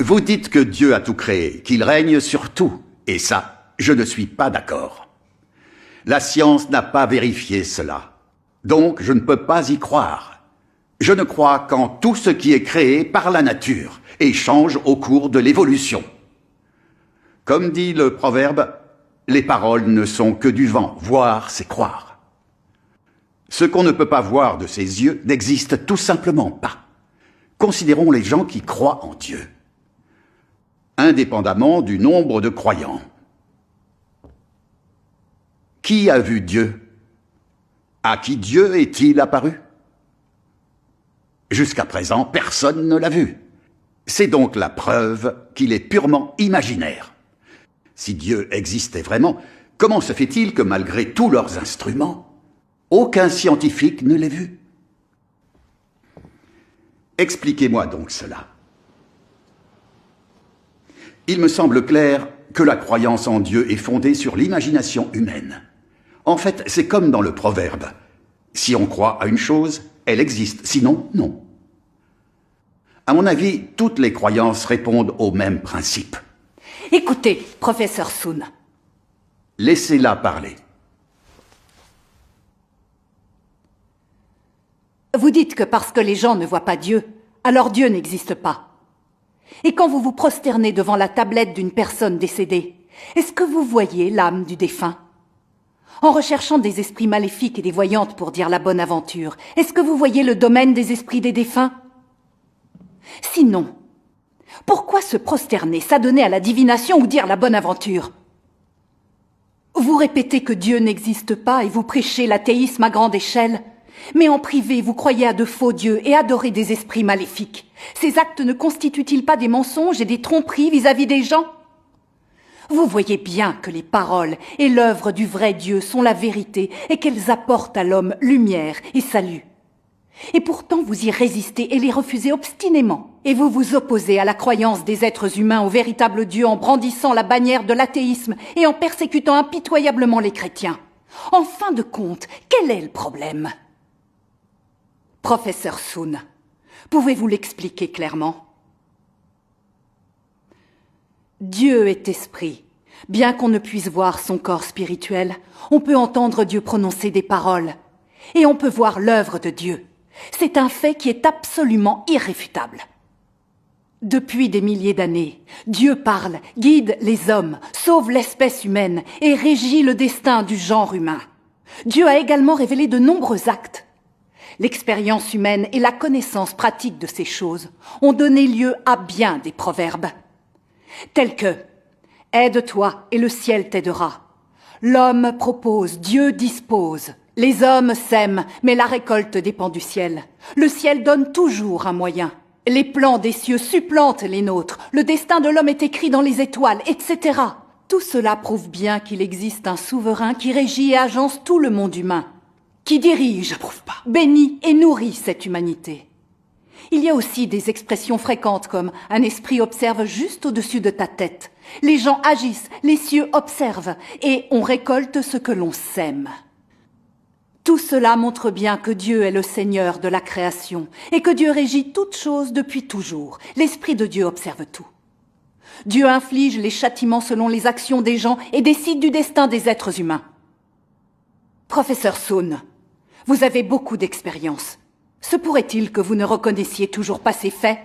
Vous dites que Dieu a tout créé, qu'il règne sur tout. Et ça, je ne suis pas d'accord. La science n'a pas vérifié cela. Donc, je ne peux pas y croire. Je ne crois qu'en tout ce qui est créé par la nature et change au cours de l'évolution. Comme dit le proverbe, les paroles ne sont que du vent, voir c'est croire. Ce qu'on ne peut pas voir de ses yeux n'existe tout simplement pas. Considérons les gens qui croient en Dieu, indépendamment du nombre de croyants. Qui a vu Dieu? À qui Dieu est-il apparu? Jusqu'à présent, personne ne l'a vu. C'est donc la preuve qu'il est purement imaginaire. Si Dieu existait vraiment, comment se fait-il que malgré tous leurs instruments, aucun scientifique ne l'ait vu? Expliquez-moi donc cela. Il me semble clair que la croyance en Dieu est fondée sur l'imagination humaine. En fait, c'est comme dans le proverbe. Si on croit à une chose, elle existe, sinon, non. À mon avis, toutes les croyances répondent au même principe. Écoutez, professeur Soon. Laissez-la parler. Vous dites que parce que les gens ne voient pas Dieu, alors Dieu n'existe pas. Et quand vous vous prosternez devant la tablette d'une personne décédée, est-ce que vous voyez l'âme du défunt? En recherchant des esprits maléfiques et des voyantes pour dire la bonne aventure, est-ce que vous voyez le domaine des esprits des défunts? Sinon, pourquoi se prosterner, s'adonner à la divination ou dire la bonne aventure? Vous répétez que Dieu n'existe pas et vous prêchez l'athéisme à grande échelle. Mais en privé, vous croyez à de faux dieux et adorez des esprits maléfiques. Ces actes ne constituent-ils pas des mensonges et des tromperies vis-à-vis des gens? Vous voyez bien que les paroles et l'œuvre du vrai Dieu sont la vérité et qu'elles apportent à l'homme lumière et salut. Et pourtant vous y résistez et les refusez obstinément. Et vous vous opposez à la croyance des êtres humains au véritable Dieu en brandissant la bannière de l'athéisme et en persécutant impitoyablement les chrétiens. En fin de compte, quel est le problème? Professeur Soon, pouvez-vous l'expliquer clairement? Dieu est esprit. Bien qu'on ne puisse voir son corps spirituel, on peut entendre Dieu prononcer des paroles. Et on peut voir l'œuvre de Dieu. C'est un fait qui est absolument irréfutable. Depuis des milliers d'années, Dieu parle, guide les hommes, sauve l'espèce humaine et régit le destin du genre humain. Dieu a également révélé de nombreux actes. L'expérience humaine et la connaissance pratique de ces choses ont donné lieu à bien des proverbes, tels que « Aide-toi et le ciel t'aidera »,« L'homme propose, Dieu dispose »,« Les hommes sèment, mais la récolte dépend du ciel »,« Le ciel donne toujours un moyen »,« Les plans des cieux supplantent les nôtres »,« Le destin de l'homme est écrit dans les étoiles », etc. Tout cela prouve bien qu'il existe un souverain qui régit et agence tout le monde humain, qui dirige, bénit et nourrit cette humanité. Il y a aussi des expressions fréquentes comme « un esprit observe juste au-dessus de ta tête »,« les gens agissent, les cieux observent » et « on récolte ce que l'on sème ». Tout cela montre bien que Dieu est le Seigneur de la création et que Dieu régit toutes choses depuis toujours. L'Esprit de Dieu observe tout. Dieu inflige les châtiments selon les actions des gens et décide du destin des êtres humains. Professeur Soon, vous avez beaucoup d'expérience. Se pourrait-il que vous ne reconnaissiez toujours pas ces faits?